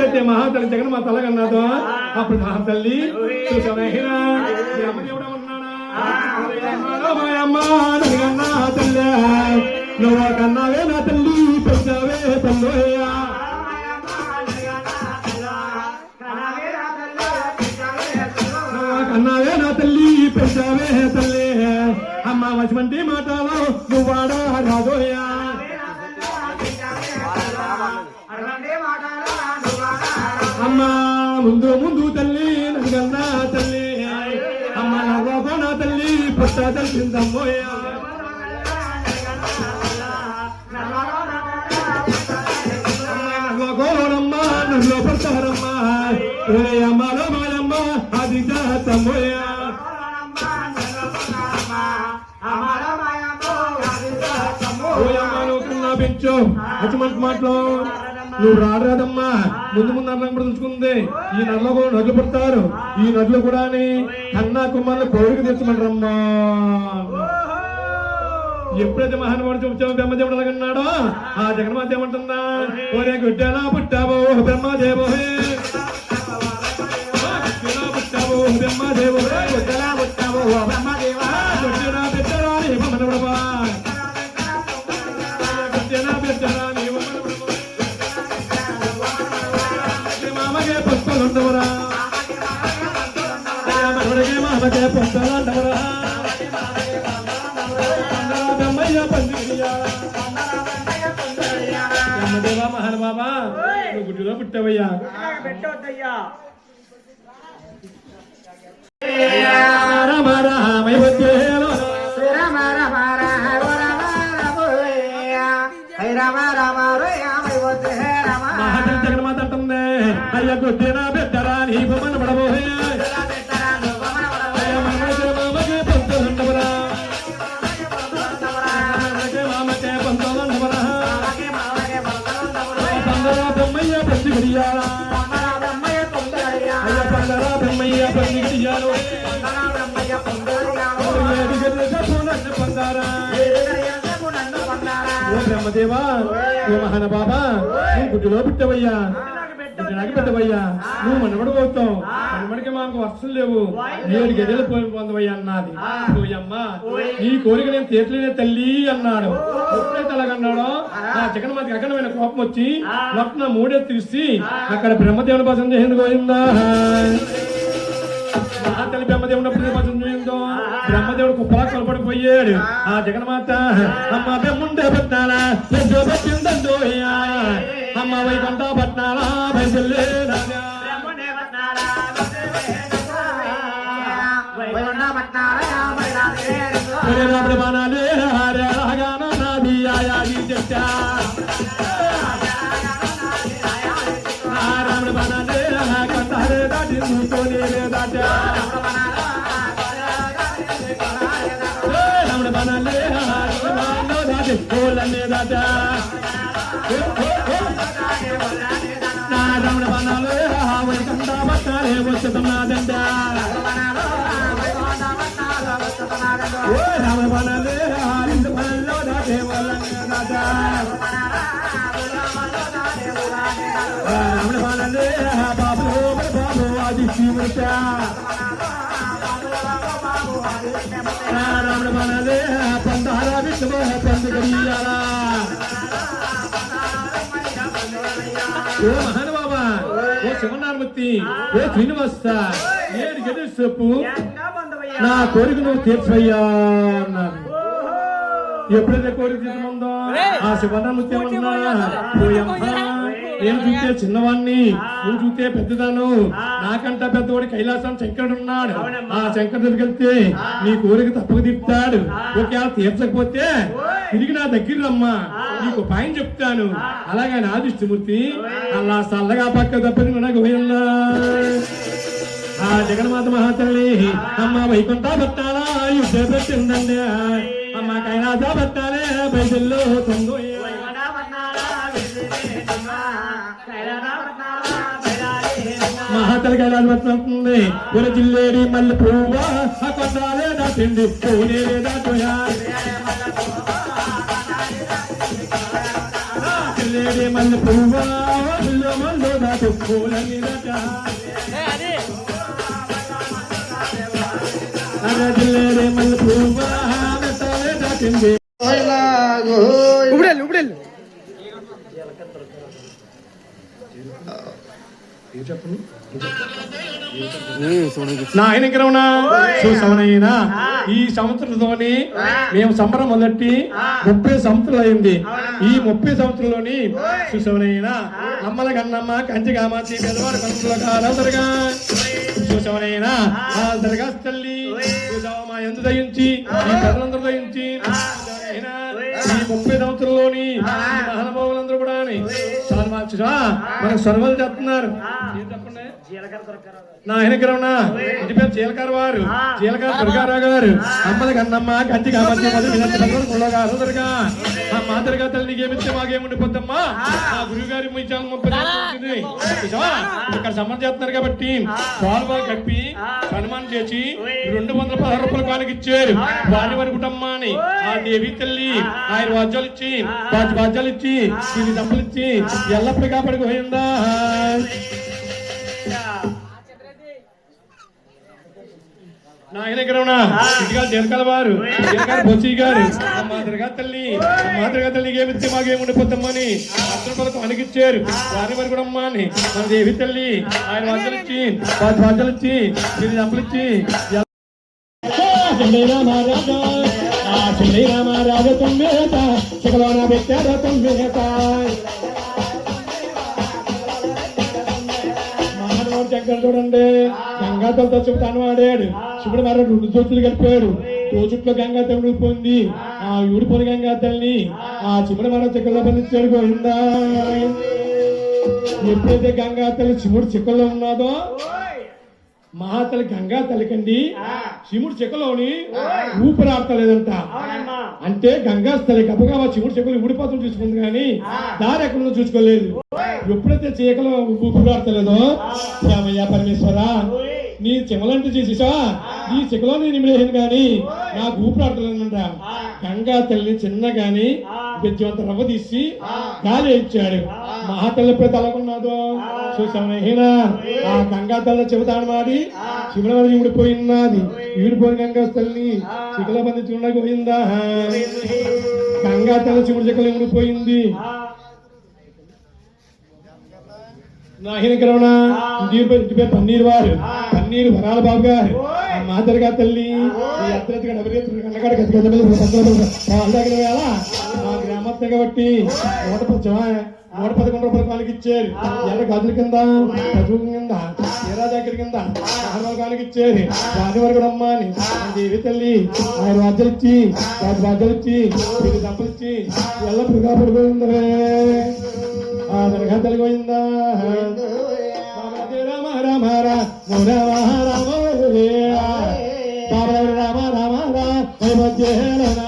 ఎప్పుడైతే మహాతల్లి జగన్మాత అలాగన్నాదో అప్పుడు మహాతల్లి చూసావా బ్రహ్మదేవుడు ఉన్నాడా తల్లి నువ్వు కన్నావే నా తల్లి పెంచావే తల్లోయ్యా కన్నావే నా తల్లి పెంచావే తల్లి అమ్మ మంచి మాటలో నువ్వు వాడా రాదోయ్యా అమ్మ ముందు ముందు తల్లి నన్ను తల్లి అమ్మ నవ్వకో నా తల్లి పుట్ట తెలిసిందమ్మోయ్యా నవ్వకోరమ్మా నన్ను పడతారమ్మా అమ్మలో మాయమ్మ అది తమ్మోయ్యా పెంచు అచ్చమంట మాటలు నువ్వు రాడరాదమ్మా ముందు ముందు అన్నం కూడా తెలుసుకుంది ఈ నదిలో కూడా నదులు పడతారు ఈ నదులు కూడా కన్నా కుమారులు కోరిక తెచ్చమంటారమ్మా ఎప్పుడైతే మహానుభావుడు చూపించావు బ్రహ్మదేవుడు అలాగన్నాడో ఆ జగన్మాత ఏమంటుందా ఒరే గుడ్డెలా పుట్టావో బ్రహ్మదేవో పుట్టావో బ్రహ్మదేవో గుడ్డెలా పుట్టావో బ్రహ్మదేవా గుడ్డెలా పెట్టరా మనవడవా గుడ్డెలా పెట్టరా మామగే పుస్తలుండవరా మనవడిగే మామగే పుస్తలుండవరా బ్రహ్మదేవా మహానుభావా నువ్వు గుడ్డులో పుట్టావయ్యా పెట్టవద్దయ్యా జగన్మాత అంటుంది అయ్య గుడ్డినా పెట్టరా నీకు మన పడబోయే మామకే పంతోలండవరా పందరా బొమ్మయ్య పంది గడియారా అయ్య పందరా బొమ్మయ్య పంది గడియారు బ్రహ్మదేవా ఓ మహాన బాబా నువ్వు గుడ్డులో పుట్టవయ్యా గుడ్డినాకి పెట్టవయ్యా నువ్వు మనమడు పోతావు మనమడికి మాకు వర్షం లేవు 7 గడియలు పొందవయ్యా అన్నది పోయమ్మ నీ కోరిక నేను తీర్చలేనే తల్లి అన్నాడు ఎప్పుడైతే అలాగన్నాడో ఆ జగన్మాతకి అఖండమైన కోపం వచ్చి మొత్తం 3 తీసి అక్కడ బ్రహ్మదేవుని భజన చేసేందుకు పోయిందా తల్లి బ్రహ్మదేవుడు భజన బ్రహ్మదేవుడు కుప్పలా కొలపడిపోయాడు ఆ జగన్మాత అమ్మ బ్రహ్ముండే పట్నాలా పెట్టిందండోయ్యా అమ్మ వైకుంఠ పట్నాలా బయలులే రాముడు బాణాలే రాగాన నాది ఆయాది చెట్టా రాముడు బాణాలే కంటారే దాటి మూతోనే దాటా రాముడు బాణాలే దాటి కోళ్ళనే దాటా రాముడు బాణాలే వైకుంఠ పట్టాలే వస్తున్నాదంట రాముడు బాణాలే రెండు పనుల్లో దాటే వాళ్ళనే దాటా రాముడు బాణాలే బాబు బాబు అది శివుట రాముడు బాణాలే పందారా విష్ణు పండు గడియారా ఓ మహానుభావా ఓ శివనారమూర్తి ఓ శ్రీనివాస 7 గడియలు చెప్పు నా కోరిక నువ్వు తీర్చయ్యా అన్నారు ఎప్పుడైతే కోరిక తీర్చమందో ఆ శివనారమూర్తి ఏమన్నా నేను చూస్తే చిన్నవాణ్ణి నువ్వు చూస్తే పెద్దదాను నాకంట పెద్దవాడి కైలాసం శంకరుడు ఉన్నాడు ఆ శంకరు దగ్గరికి వెళ్తే నీ కోరిక తప్పక తీర్తాడు ఒకవేళ తీర్చకపోతే తిరిగి నా దగ్గర రమ్మా నీకు ఉపాయం చెప్తాను అలాగే నా దిష్టిమూర్తి అలా చల్లగా పక్క తప్పని నాకు పోయిందా ఆ జగన్మాత మహాతల్లి అమ్మ వైకుంఠ పట్టాలా యుద్ధ పెట్టిందండి అమ్మ కైలాస పట్టాలే బయలులో తొందో మహాతల్లి కైలాస పట్టినట్టుంది ఒక జిల్లేడి మళ్ళీ పువ్వా ఆ కొండాలే దాటింది పూనే దాటోయా జిల్లేడి మల్లె పువ్వా మల్లో మల్లో దాటు పూలని జిల్లేడి మల్లె పువ్వా మెట్టాలే దాటింది చెప్పండి నా ఆయన గ్రహణ చూసవనైనా ఈ సంవత్సరంలోని మేము సంబరం మొదటి 30 సంవత్సరాలు అయింది. ఈ 30 సంవత్సరంలోని చూసవనైనా అమ్మల కన్నమ్మ కంచి కామాచి పెద్దవారి మనసులుగా చూసవనైనా ఆ దర్గా తల్లి చూసావా మా ఎందు దయించి ఈ పెద్దలందరూ దయించి ఈ 30 సంవత్సరంలోని మహానుభావులందరూ కూడా మనకు సొరవలు చెప్తున్నారు. నా ఆయన గ్రహణ ఇంటి పేరు జీలకర్ర వారు జీలకర్ర దుర్గారావు గారు అమ్మల కన్నమ్మ కంచి కామాచి దుర్గా ఆ మా దుర్గా తల్లికి ఏమిస్తే మాకేముండిపోద్దమ్మా ఆ గురువు గారి ఇక్కడ సమ్మర్ చేస్తున్నారు కాబట్టి పాలు కప్పి సన్మానం చేసి 216 రూపాయలు కానికి ఇచ్చారు. వారి వారి కుటుంబాన్ని ఆ దేవి తల్లి ఆయన వాద్యాలు ఇచ్చి వాద్యాలు ఇచ్చి ఇది డబ్బులు ఇచ్చి ఎల్లప్పుడు కాపాడుకోయిందా. నాయన గ్రహణ ఇటుగా జీలకాల వారు జీలకాల బొచ్చి గారు మా దుర్గా తల్లికి ఏమిస్తే మాకేముండిపోతామని 10 రూపాయలకు అణిగిచ్చారు. వారి వారి కూడా అమ్మాని మన దేవి తల్లి ఆయన వాద్యాలు ఇచ్చి వాద్యాలు ఇచ్చి ఇది డబ్బులు ఇచ్చి రామరాజ తుంబేత శకలోన పెట్టాడ తుంబేత శంకర్ చూడండి గంగాతలతో చెబుతాను వాడాడు. శివుడు మరి 2 దోచులు కలిపాడు. దోచుట్లో గంగా తల్లి పొంది ఆ ఊడిపోని గంగా తల్లిని ఆ శివుడు మరో చిక్కల్లో బంధించాడు. గోవిందా ఎప్పుడైతే గంగా తల్లి శివుడు చిక్కల్లో ఉన్నాదో మహాతల్లి గంగా తల్లికండి శివుడు చెక్కలోని ఊపిరాడతలేదంట. అంటే గంగా స్థలి గబగబా శివుడు చెక్కలు ఊడిపోతం చూసుకుంది కానీ దారి ఎక్కడుందో చూసుకోలేదు. ఎప్పుడైతే చీకలో ఊపిరాడతలేదో రామయ్య పరమేశ్వర నీ చెమలంటూ చేసేసా ఈ చెక్కలో నేను ఇమిడేసాను కానీ నాకు ఊపిరాడతలేదంట. గంగా తల్లిని చిన్నగాని బెజ్జంత రవ్వ తీసి గాలి ఇచ్చాడు. మహాతల్లి ఎప్పుడైతే అలాగున్నాదో చూసామైనా ఆ గంగా తల్లి చెబుతాను మాడి శివుల వరకు ఈడిపోయినది. ఈడిపోయిన గంగా తల్లిని చిక్కలో బంధించకుండా పోయిందా. గంగా తల్లి శివుడి చెక్కలు ఈడిపోయింది. నాయన గ్రహణ ఇంటి పేరు పన్నీరు వారు పన్నీరు వరాల బాబు గారు మా దుర్గా తల్లి వేళ మా గ్రామత్త కాబట్టి 111 రూపాయలు కాలికి ఇచ్చారు. ఎర్ర గాజుల కింద పశువు కింద ఏరా దగ్గర కింద 6 కాలికి ఇచ్చారు. వారి వారు కూడా అమ్మాని దేవి తల్లి ఆయన వాద్యాలు ఇచ్చి వీరి దంపలు ఇచ్చి ఎల్లప్పుడు కాపాడుకోయిందే ఆ దుర్గా తల్లి పోయిందా. రామ రామ రామ రామ రామ రామ రామ రామ రామ